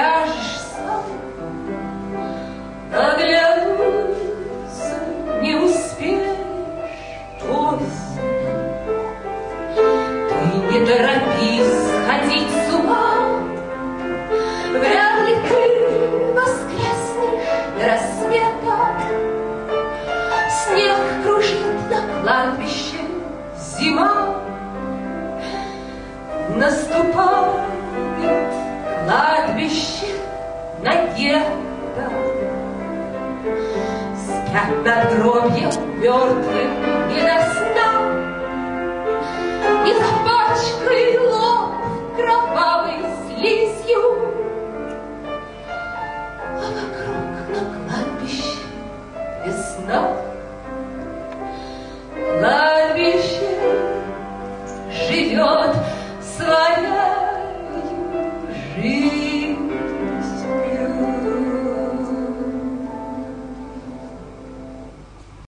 ляжешь сам, оглянуться не успеешь осень. Ты не торопись сходить с ума, вряд ли ты воскреснешь до рассвета. Снег кружит на кладбище, зима наступает, кладбище надежда. Спят надгробья мертвым недоступным.